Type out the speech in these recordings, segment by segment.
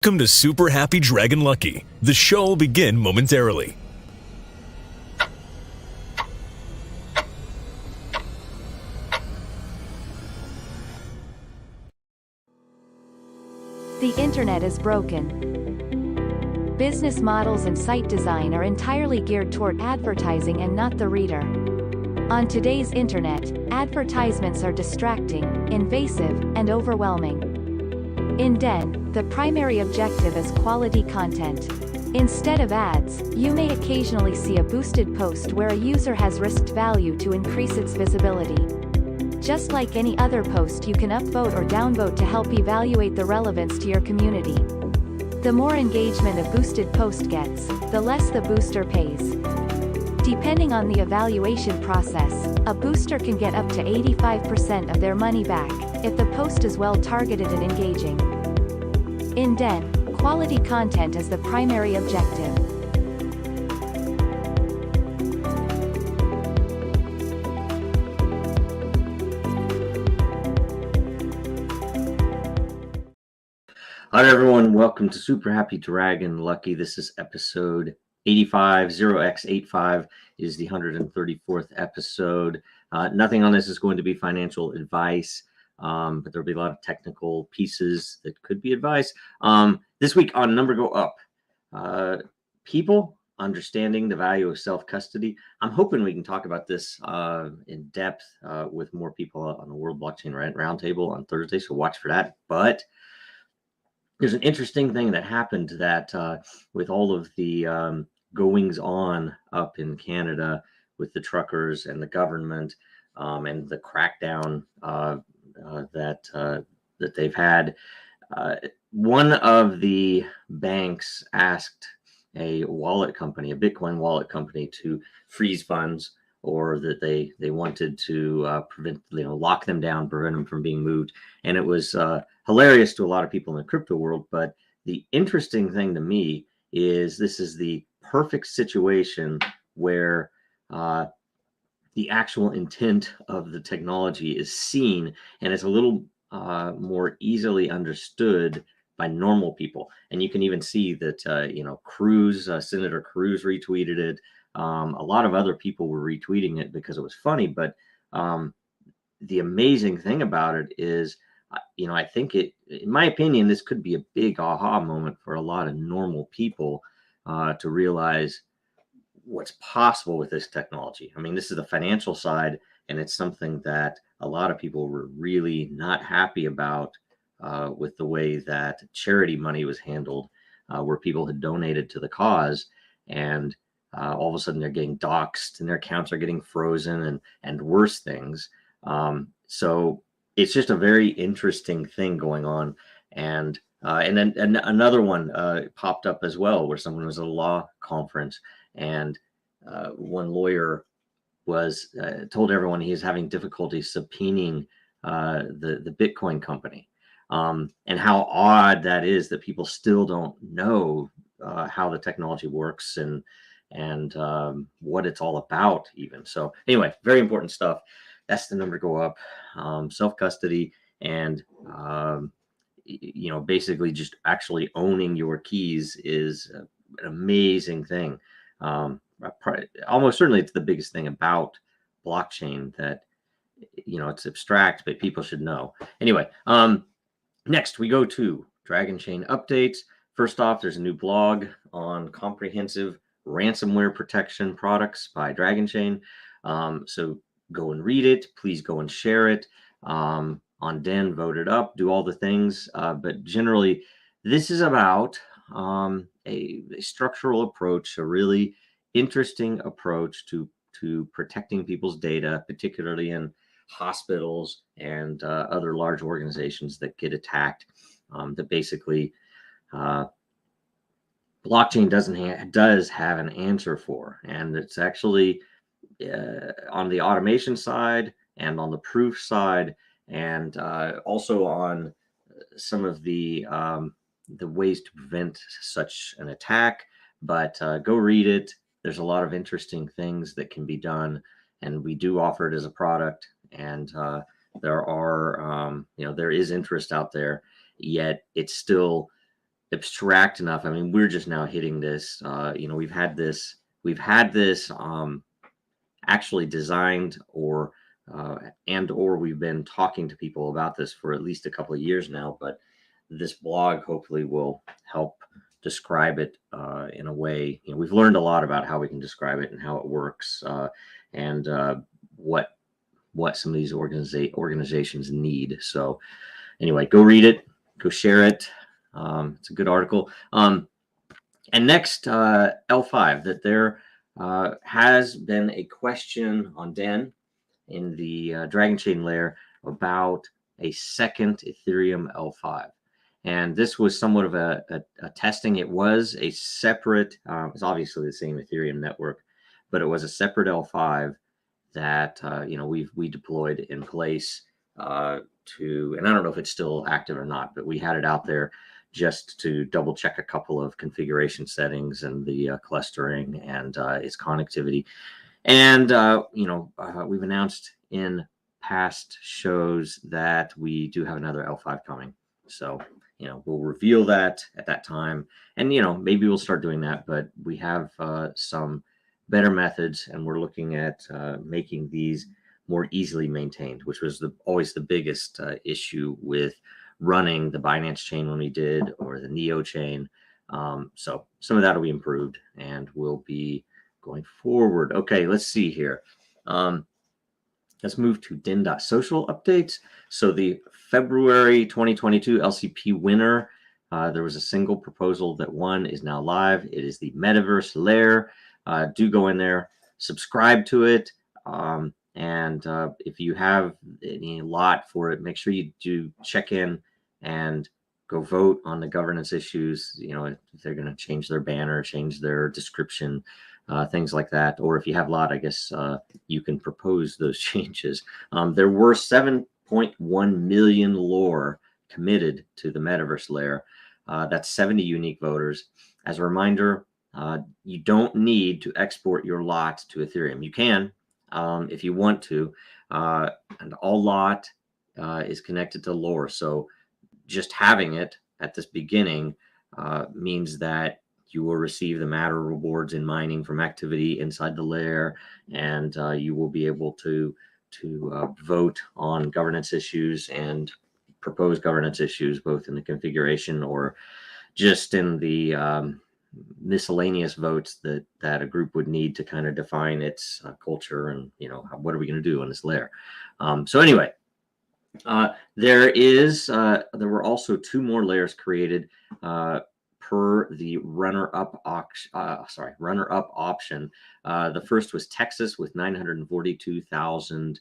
Welcome to Super Happy Dragon Lucky. The show will begin momentarily. The internet is broken. Business models and site design are entirely geared toward advertising and not the reader. On today's internet, advertisements are distracting, invasive, and overwhelming. In Den, the primary objective is quality content. Instead of ads, you may occasionally see a boosted post where a user has risked value to increase its visibility. Just like any other post, you can upvote or downvote to help evaluate the relevance to your community. The more engagement a boosted post gets, the less the booster pays. Depending on the evaluation process, a booster can get up to 85% of their money back, if the post is well targeted and engaging. In Den, quality content is the primary objective. Hi everyone, welcome to Super Happy Dragon Lucky. This is episode 85. 0x85 is the 134th episode. Nothing on this is going to be financial advice, but there'll be a lot of technical pieces that could be advice. This week on Number Go Up, people understanding the value of self-custody. I'm hoping we can talk about this in depth with more people on the World Blockchain Roundtable on Thursday, so watch for that. But there's an interesting thing that happened that with all of the goings on up in Canada with the truckers and the government and the crackdown that they've had, one of the banks asked a wallet company, a Bitcoin wallet company, to freeze funds, or that they wanted to prevent, lock them down, prevent them from being moved. And it was hilarious to a lot of people in the crypto world. But the interesting thing to me is this is the perfect situation where the actual intent of the technology is seen, and it's a little more easily understood by normal people. And you can even see that, Senator Cruz retweeted it. A lot of other people were retweeting it because it was funny. But the amazing thing about it is, I think in my opinion, this could be a big aha moment for a lot of normal people to realize what's possible with this technology. I mean, this is the financial side, and it's something that a lot of people were really not happy about with the way that charity money was handled, where people had donated to the cause, and all of a sudden they're getting doxxed and their accounts are getting frozen and worse things. So it's just a very interesting thing going on. And then another one popped up as well, where someone was at a law conference, and one lawyer was told everyone he's having difficulty subpoenaing the Bitcoin company, and how odd that is that people still don't know how the technology works and what it's all about even. So anyway, very important stuff. That's the number to go up. Self-custody and basically just actually owning your keys is an amazing thing. Almost certainly it's the biggest thing about blockchain, that it's abstract, but people should know. Anyway, next we go to Dragonchain Updates. First off, there's a new blog on comprehensive ransomware protection products by Dragonchain. So go and read it. Please go and share it. On Den, vote it up, do all the things. But generally, this is about a structural approach, a really interesting approach to protecting people's data, particularly in hospitals and other large organizations that get attacked. That basically blockchain does have an answer for, and it's actually on the automation side and on the proof side, and also on some of the ways to prevent such an attack. But go read it. There's a lot of interesting things that can be done, and we do offer it as a product. And there are, there is interest out there, yet it's still abstract enough. I mean, we're just now hitting this. We've had this actually designed or we've been talking to people about this for at least a couple of years now. But this blog hopefully will help describe it in a way. We've learned a lot about how we can describe it and how it works, and what some of these organizations need. So anyway, go read it, go share it. It's a good article. And next, L5, that there has been a question on Den in the Dragonchain layer about a second Ethereum L5. And this was somewhat of a testing. It was a separate, it's obviously the same Ethereum network, but it was a separate L5 that we deployed in place and I don't know if it's still active or not, but we had it out there just to double check a couple of configuration settings and the clustering and its connectivity. And we've announced in past shows that we do have another L5 coming. So we'll reveal that at that time, and maybe we'll start doing that. But we have some better methods, and we're looking at making these more easily maintained, which was always the biggest issue with running the Binance chain when we did, or the Neo chain. So some of that will be improved and will be going forward. Okay, let's see here. Let's move to Den.social updates. So the February 2022 LCP winner, there was a single proposal that won, is now live. It is the Metaverse layer. Do go in there, subscribe to it. And if you have any lot for it, make sure you do check in and go vote on the governance issues. If they're going to change their banner, change their description, things like that. Or if you have lot, I guess you can propose those changes. There were 7.1 million lore committed to the Metaverse layer. That's 70 unique voters. As a reminder, you don't need to export your lot to Ethereum. You can, if you want to, and all lot is connected to lore. So just having it at this beginning means that you will receive the matter rewards in mining from activity inside the layer, and you will be able to vote on governance issues and propose governance issues, both in the configuration or just in the miscellaneous votes that a group would need to kind of define its culture and what are we going to do on this layer. So anyway, there were also 2 more layers created per the runner-up option. The first was Texas with 942,000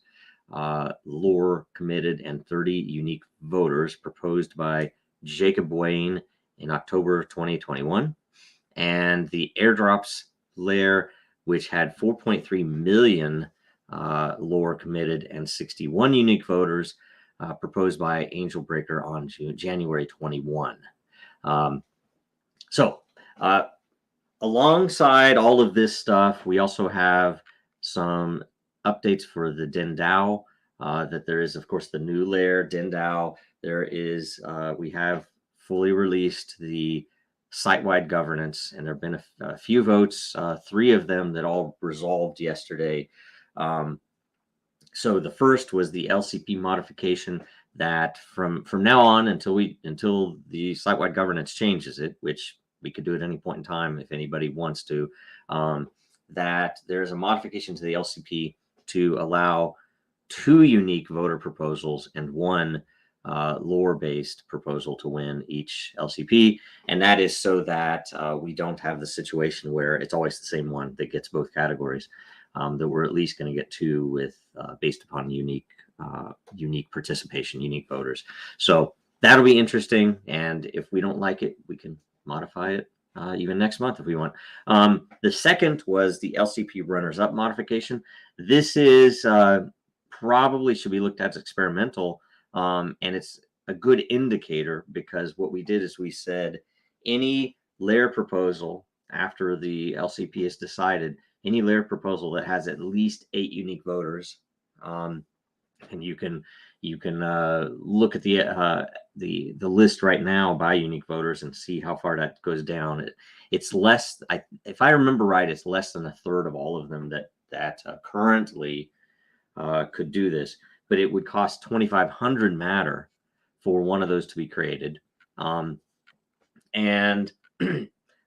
lore committed and 30 unique voters, proposed by Jacob Wayne in October 2021. And the airdrops layer, which had 4.3 million lore committed and 61 unique voters, proposed by Angel Breaker on January 21. So alongside all of this stuff, we also have some updates for the DENDAO, that there is, of course, the new layer, DENDAO. There is, we have fully released the site-wide governance, and there have been a few votes, 3 of them that all resolved yesterday. So the first was the LCP modification that from now on until the site-wide governance changes it, which we could do at any point in time if anybody wants to, that there's a modification to the LCP to allow 2 unique voter proposals and 1 lore-based proposal to win each LCP, and that is so that we don't have the situation where it's always the same one that gets both categories. That we're at least going to get 2 with based upon unique participation, unique voters. So that'll be interesting, and if we don't like it, we can modify it even next month if we want. The second was the LCP runners-up modification. This is probably should be looked at as experimental. And it's a good indicator, because what we did is we said any layer proposal after the LCP is decided, any layer proposal that has at least 8 unique voters, and you can You can look at the list right now by unique voters and see how far that goes down. It's less. If I remember right, it's less than a third of all of them that currently could do this. But it would cost 2,500 matter for one of those to be created, and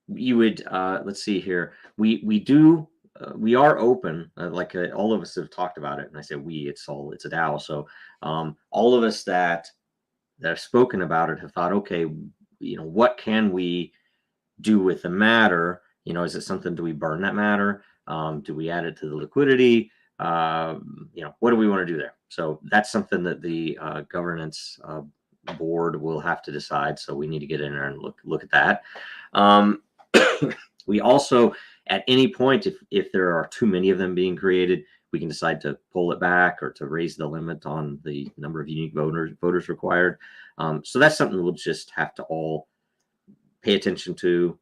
you would let's see here. We are open, like all of us have talked about it, and I say we, it's a DAO. So all of us that have spoken about it have thought, okay, what can we do with the matter? Is it something, do we burn that matter? Do we add it to the liquidity? What do we want to do there? So that's something that the governance board will have to decide. So we need to get in there and look at that. We also, at any point, if there are too many of them being created, we can decide to pull it back or to raise the limit on the number of unique voters required. So that's something we'll just have to all pay attention to,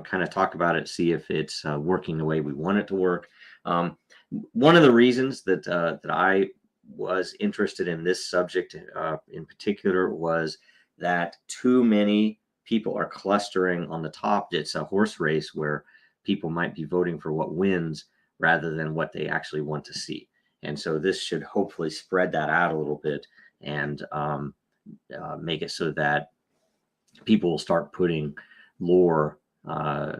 kind of talk about it, see if it's working the way we want it to work. One of the reasons that I was interested in this subject in particular was that too many people are clustering on the top. It's a horse race where people might be voting for what wins rather than what they actually want to see. And so this should hopefully spread that out a little bit and make it so that people will start putting lore,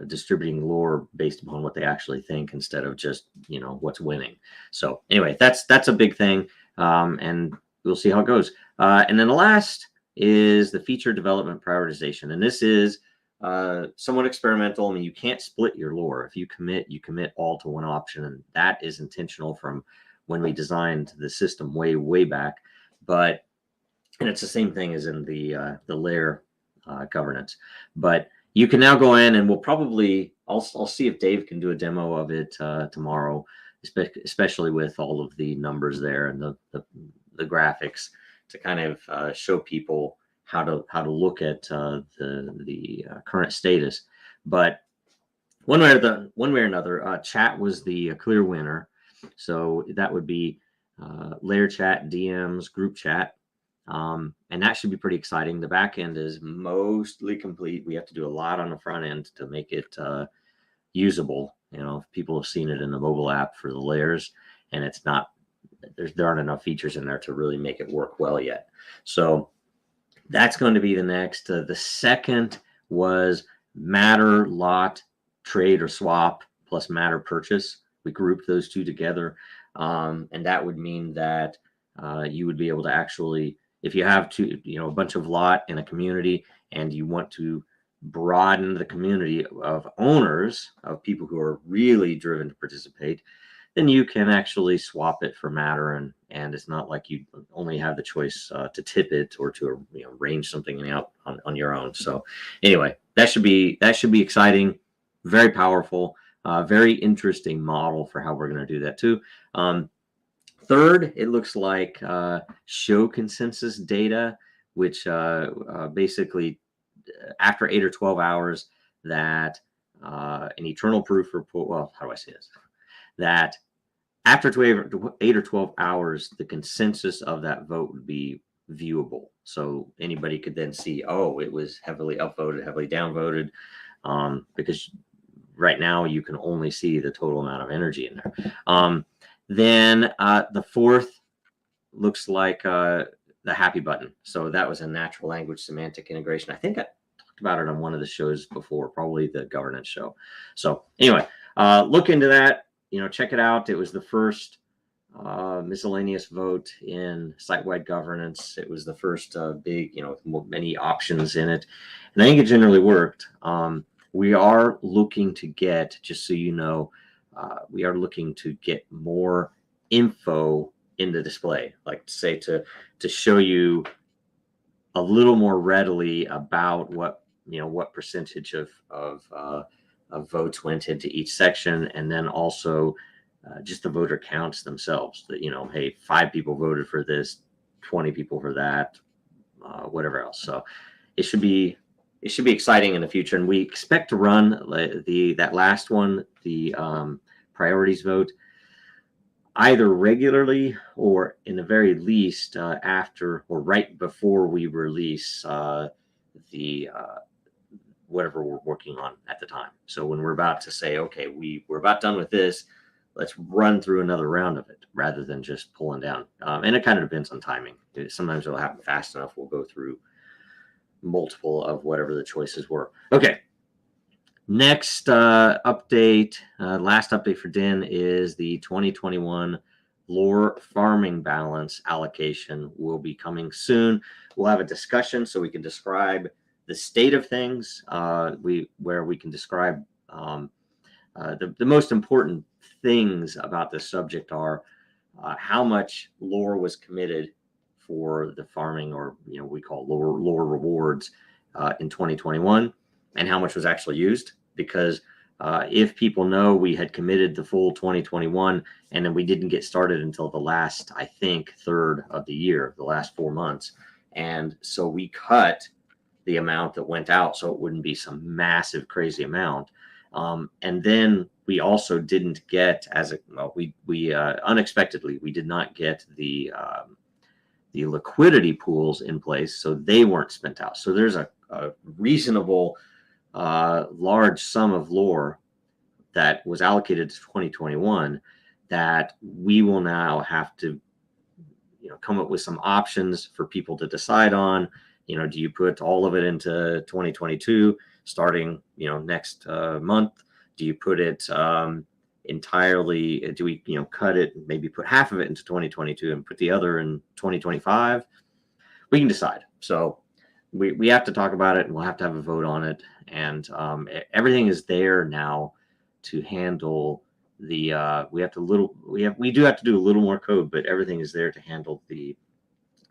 distributing lore based upon what they actually think instead of just, what's winning. So anyway, that's a big thing. And we'll see how it goes. And then the last is the feature development prioritization. And this is somewhat experimental. I mean, you can't split your lore. If you commit all to one option, and that is intentional from when we designed the system way back. And it's the same thing as in the layer governance. But you can now go in, and I'll see if Dave can do a demo of it tomorrow, especially with all of the numbers there and the graphics to kind of show people how to look at the current status. But one way or another, chat was the clear winner. So that would be layer chat, DMs, group chat. And that should be pretty exciting. The back end is mostly complete. We have to do a lot on the front end to make it usable. People have seen it in the mobile app for the layers, and it's not, there aren't enough features in there to really make it work well yet. So that's going to be the next. The second was matter lot trade or swap plus matter purchase. We grouped those two together. And that would mean that you would be able to actually, if you have a bunch of lot in a community and you want to broaden the community of owners, of people who are really driven to participate, then you can actually swap it for matter, and it's not like you only have the choice to tip it or to arrange something out on your own. So anyway, that should be exciting, very powerful, very interesting model for how we're going to do that too. Third, it looks like show consensus data, which basically after 8 or 12 hours that an eternal proof report, well, how do I say this? That after 8 or 12 hours, the consensus of that vote would be viewable. So anybody could then see, oh, it was heavily upvoted, heavily downvoted, because right now you can only see the total amount of energy in there. Then the fourth looks like the happy button. So that was a natural language semantic integration. I think I talked about it on one of the shows before, probably the governance show. So anyway, look into that. Check it out. It was the first miscellaneous vote in site-wide governance. It was the first big, with many options in it. And I think it generally worked. We are looking to get, just so you know, we are looking to get more info in the display, like say to show you a little more readily about what percentage of votes went into each section, and then also just the voter counts themselves. That hey, 5 people voted for this, 20 people for that, whatever else. So it should be exciting in the future, and we expect to run that last one, the priorities vote. either regularly or in the very least after or right before we release the whatever we're working on at the time. So when we're about to say, okay, we're about done with this, let's run through another round of it rather than just pulling down. And it kind of depends on timing. Sometimes it'll happen fast enough. We'll go through multiple of whatever the choices were. Okay. Next update, last update for Den is the 2021 lore farming balance allocation will be coming soon. We'll have a discussion so we can describe the state of things, where we can describe the most important things about this subject are how much lore was committed for the farming, or we call lore rewards in 2021, and how much was actually used. Because if people know we had committed the full 2021 and then we didn't get started until the last, I think, third of the year, the last 4 months, and so we cut the amount that went out so it wouldn't be some massive crazy amount. And then we also didn't get, we unexpectedly, we did not get the liquidity pools in place, so they weren't spent out. So there's a reasonable large sum of lore that was allocated to 2021 that we will now have to come up with some options for people to decide on. Do you put all of it into 2022 starting next month? Do you put it entirely, do we cut it, maybe put half of it into 2022 and put the other in 2025? We can decide. So we have to talk about it, and we'll have to have a vote on it. And everything is there now to handle the we do have to do a little more code, but everything is there to handle the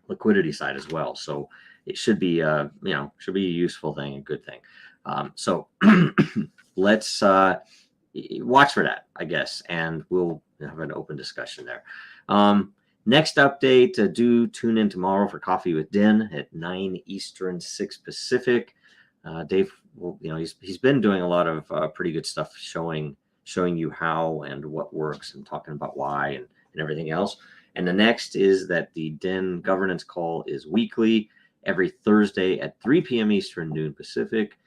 liquidity side as well. So it should be should be a useful thing, a good thing. So let's watch for that, I guess, and we'll have an open discussion there. Next update, do tune in tomorrow for Coffee with Den at 9 Eastern, 6 Pacific. Dave, he's been doing a lot of pretty good stuff, showing you how and what works and talking about why and everything else. And the next is that the Den governance call is weekly, every Thursday at 3 p.m. Eastern, noon Pacific.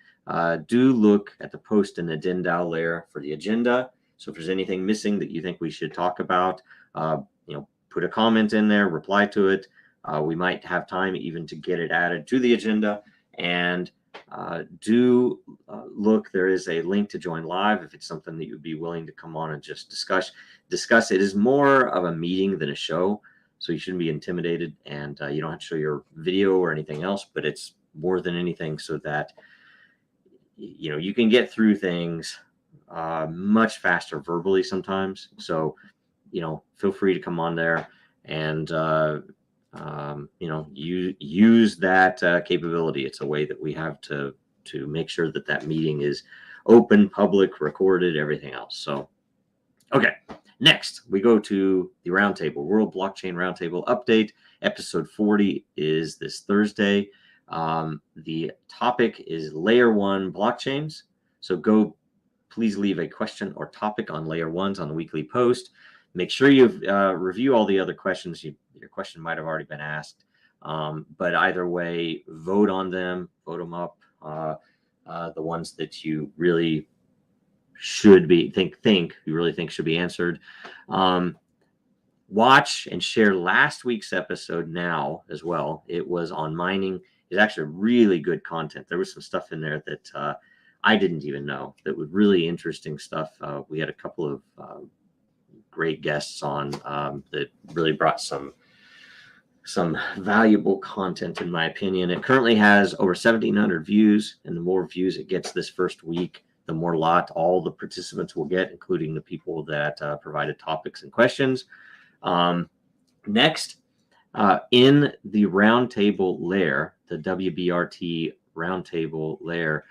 Do look at the post in the DENDAO layer for the agenda. So if there's anything missing that you think we should talk about, put a comment in there, reply to it. We might have time even to get it added to the agenda. And do look, there is a link to join live if it's something that you'd be willing to come on and just discuss. It is more of a meeting than a show, so you shouldn't be intimidated, and you don't have to show your video or anything else, but it's more than anything so that you can get through things much faster verbally sometimes. So feel free to come on there and use that capability. It's a way that we have to make sure that meeting is open, public, recorded, everything else. So okay, next we go to the roundtable, World Blockchain Roundtable update. Episode 40 is this Thursday. The topic is layer 1 blockchains. So please leave a question or topic on layer 1s on the weekly post. Make sure you review all the other questions. Your question might have already been asked, but either way, vote on them, vote them up. The ones that you really should be you really think should be answered. Watch and share last week's episode now as well. It was on mining. It's actually really good content. There was some stuff in there that I didn't even know, that was really interesting stuff. We had a couple of great guests on that really brought some valuable content, in my opinion. It currently has over 1,700 views, and the more views it gets this first week, the more all the participants will get, including the people that provided topics and questions. Next, in the roundtable layer, the WBRT roundtable layer,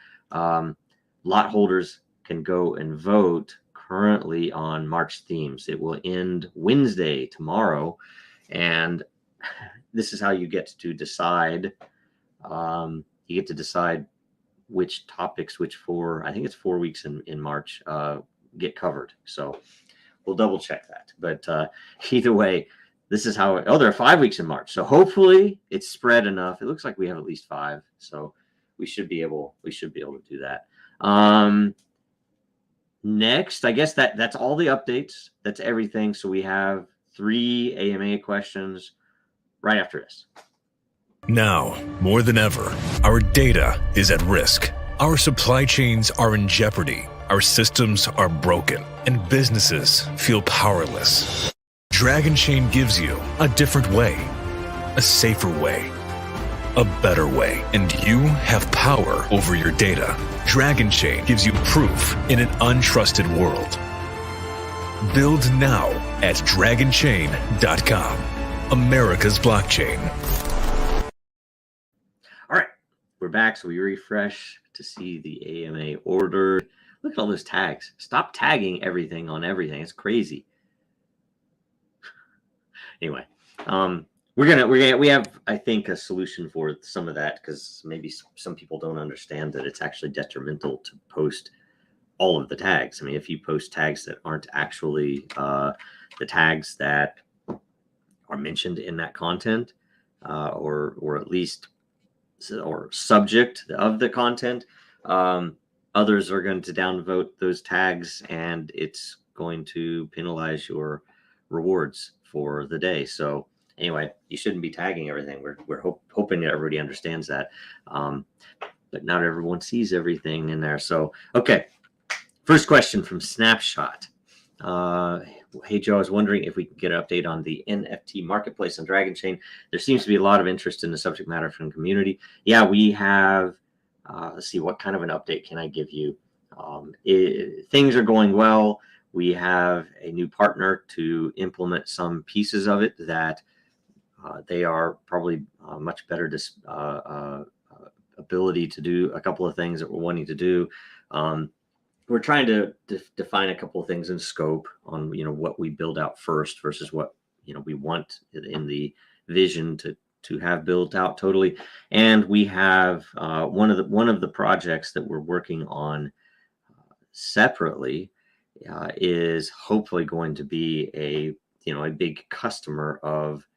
lot holders can go and vote currently on March themes. It will end Wednesday, tomorrow, and this is how you get to decide. You get to decide which topics, I think it's 4 weeks in March, get covered. So we'll double check that. But either way, this is how. There are 5 weeks in March, so hopefully it's spread enough. It looks like we have at least 5, so we should be able to do that. Next, I guess that's all the updates. That's everything. So we have 3 AMA questions right after this. Now, more than ever, our data is at risk. Our supply chains are in jeopardy. Our systems are broken, and businesses feel powerless. Dragonchain gives you a different way, a safer way, a better way, and you have power over your data. Dragonchain gives you proof in an untrusted world. Build now at Dragonchain.com, America's blockchain. All right, we're back. So we refresh to see the AMA order. Look at all those tags. Stop tagging everything on everything. It's crazy. Anyway, we have, I think, a solution for some of that, because maybe some people don't understand that it's actually detrimental to post all of the tags. I mean, if you post tags that aren't actually the tags that are mentioned in that content, or at least or subject of the content, others are going to downvote those tags, and it's going to penalize your rewards for the day. So anyway, you shouldn't be tagging everything. We're hoping that everybody understands that, but not everyone sees everything in there. So okay, first question from Snapshot. Hey Joe, I was wondering if we could get an update on the NFT marketplace on Dragonchain. There seems to be a lot of interest in the subject matter from the community. Yeah, we have. Let's see, what kind of an update can I give you? Things are going well. We have a new partner to implement some pieces of it that they are probably much better ability to do a couple of things that we're wanting to do. We're trying to define a couple of things in scope on, what we build out first versus what, we want in the vision to have built out totally. And we have one of the projects that we're working on separately is hopefully going to be a big customer of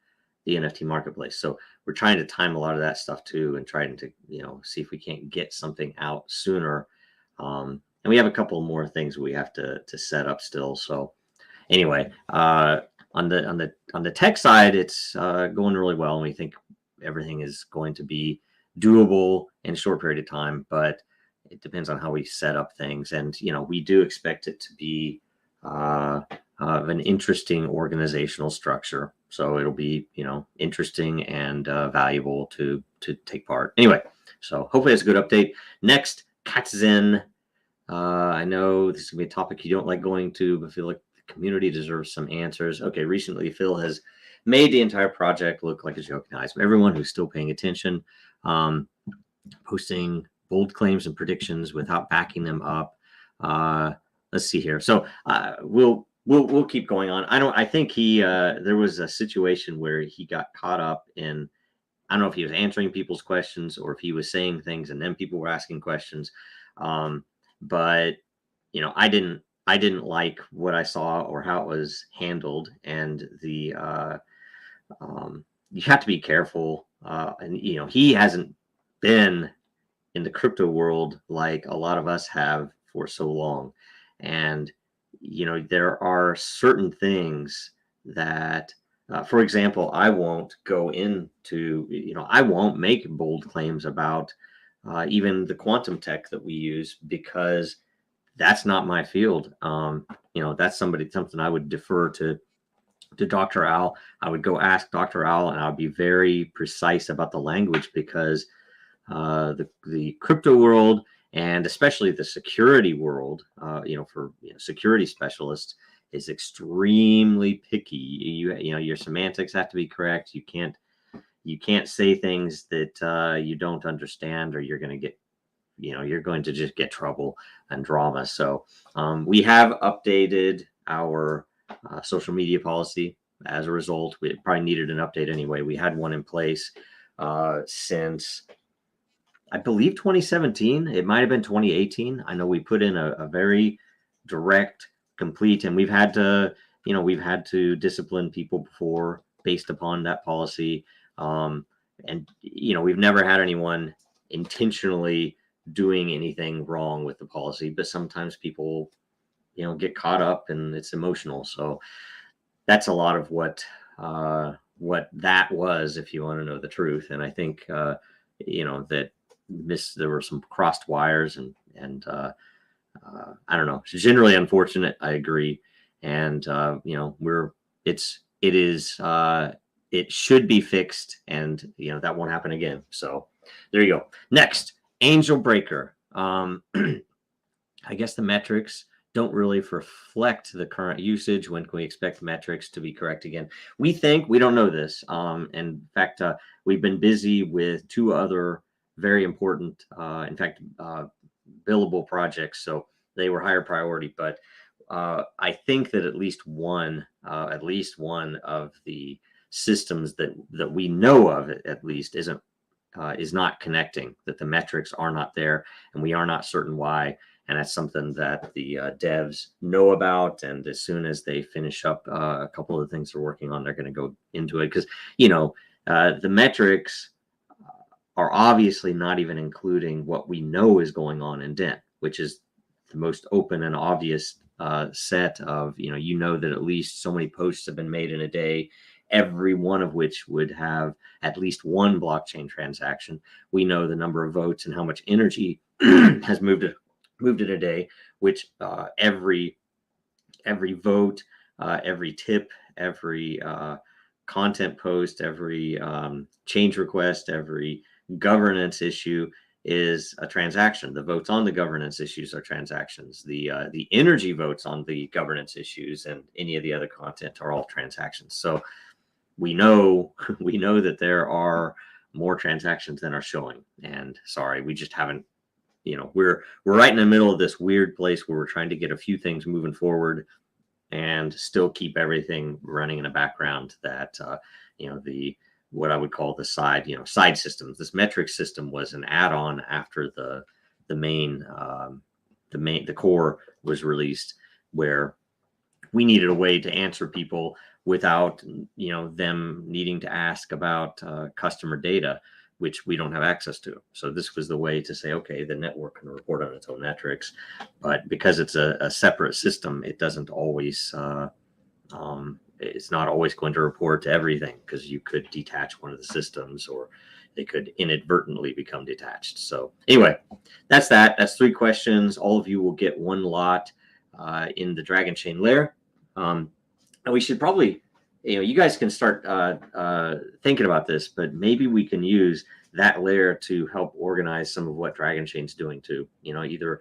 the NFT marketplace. So we're trying to time a lot of that stuff too, and trying to see if we can't get something out sooner. And we have a couple more things we have to set up still. So anyway, on the tech side, it's going really well, and we think everything is going to be doable in a short period of time, but it depends on how we set up things. And we do expect it to be an interesting organizational structure, so it'll be interesting and valuable to take part. Anyway, so hopefully it's a good update. Next, Katzen. I know this is gonna be a topic you don't like going to, but feel like the community deserves some answers. Okay, recently Phil has made the entire project look like a joke. Now, everyone who's still paying attention, posting bold claims and predictions without backing them up. Let's see here. So we'll keep going on. I think he there was a situation where he got caught up in, I don't know if he was answering people's questions or if he was saying things and then people were asking questions. But I didn't like what I saw or how it was handled, and the you have to be careful. And he hasn't been in the crypto world like a lot of us have for so long, and there are certain things that, for example, I won't go into. I won't make bold claims about even the quantum tech that we use, because that's not my field. That's something I would defer to Dr. Al. I would go ask Dr. Al, and I would be very precise about the language, because the crypto world, and especially the security world, for security specialists, is extremely picky. Your semantics have to be correct. You can't say things that you don't understand, or you're going to get, you're going to just get trouble and drama. So we have updated our social media policy. As a result, we probably needed an update anyway. We had one in place since, I believe, 2017. It might have been 2018. I know we put in a very direct complete. And we've had to discipline people before based upon that policy. And we've never had anyone intentionally doing anything wrong with the policy, but sometimes people, get caught up and it's emotional. So that's a lot of what that was, if you want to know the truth. And I think, that there were some crossed wires and I don't know, it's generally unfortunate. I agree. And, it should be fixed, and, that won't happen again. So there you go. Next, Angel Breaker. I guess the metrics don't really reflect the current usage. When can we expect metrics to be correct again? We don't know this. In fact, we've been busy with two other very important, billable projects. So they were higher priority, but I think that at least one of the systems that we know of, at least, is not connecting, that the metrics are not there, and we are not certain why. And that's something that the devs know about. And as soon as they finish up a couple of the things they're working on, they're going to go into it, because the metrics are obviously not even including what we know is going on in Den, which is the most open and obvious set of, that at least so many posts have been made in a day, every one of which would have at least one blockchain transaction. We know the number of votes and how much energy has moved in a day, which every vote, every tip, every content post, every change request, every governance issue is a transaction. The votes on the governance issues are transactions. The energy votes on the governance issues and any of the other content are all transactions. So we know that there are more transactions than are showing. And sorry, we just haven't. We're right in the middle of this weird place where we're trying to get a few things moving forward and still keep everything running in the background. That what I would call the side systems. This metric system was an add-on after the core was released, where we needed a way to answer people without them needing to ask about customer data, which we don't have access to. So this was the way to say, okay, the network can report on its own metrics, but because it's a separate system, it doesn't always it's not always going to report to everything, because you could detach one of the systems, or they could inadvertently become detached. So anyway, that's that. That's 3 questions. All of you will get one lot in the Dragonchain layer. And we should probably, you guys can start thinking about this, but maybe we can use that layer to help organize some of what Dragonchain's doing too. Either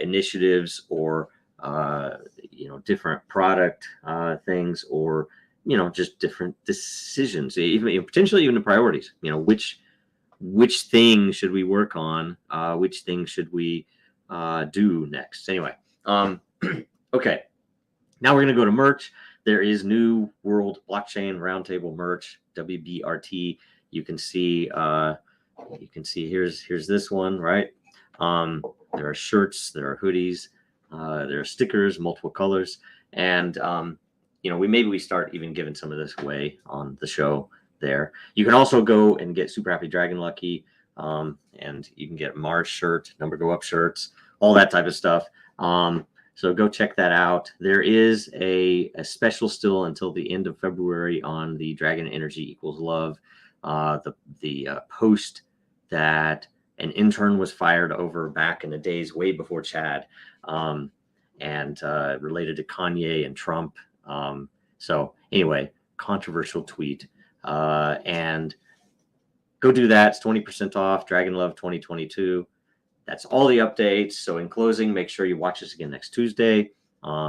initiatives or different product things, or just different decisions, even potentially even the priorities. Which thing should we work on? Which thing should we do next? Anyway, okay. Now we're going to go to merch. There is New World Blockchain Roundtable merch, WBRT. You can see here's this one, right? There are shirts, there are hoodies, there are stickers, multiple colors, and we start even giving some of this away on the show there. You can also go and get Super Happy Dragon Lucky, and you can get Mars shirt, Number Go Up shirts, all that type of stuff. So go check that out. There is a special still until the end of February on the Dragon Energy Equals Love, the post that an intern was fired over back in the days way before Chad, and related to Kanye and Trump. So anyway, controversial tweet, and go do that. It's 20% off. Dragon Love 2022. That's all the updates. So in closing, make sure you watch us again next Tuesday.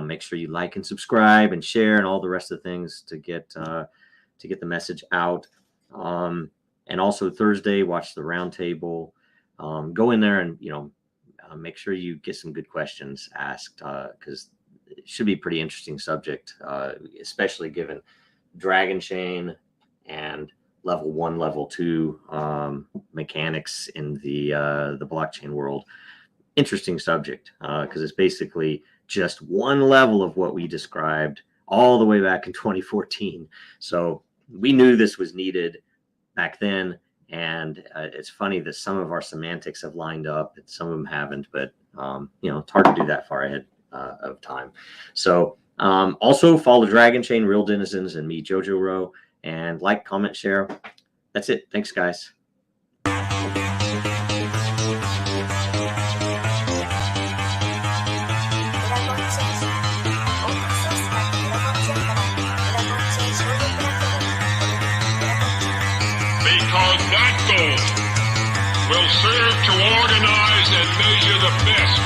Make sure you like and subscribe and share and all the rest of the things to get the message out. And also Thursday, watch the roundtable. Go in there and make sure you get some good questions asked, because it should be a pretty interesting subject, especially given Dragonchain and level 1, level 2 mechanics in the blockchain world. interesting subject because it's basically just one level of what we described all the way back in 2014. So we knew this was needed back then. And it's funny that some of our semantics have lined up and some of them haven't, but it's hard to do that far ahead of time. So also follow Dragonchain, Real Denizens, and me, Jojo Rowe, and like, comment, share. That's it. Thanks, guys. Because that goal will serve to organize and measure the best.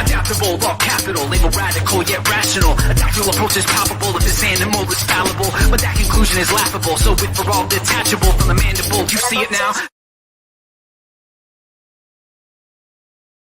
Adaptable, all capital, label radical yet rational. A tactical approach is palpable if this animal is fallible, but that conclusion is laughable. So with for all detachable from the mandible, you see it now.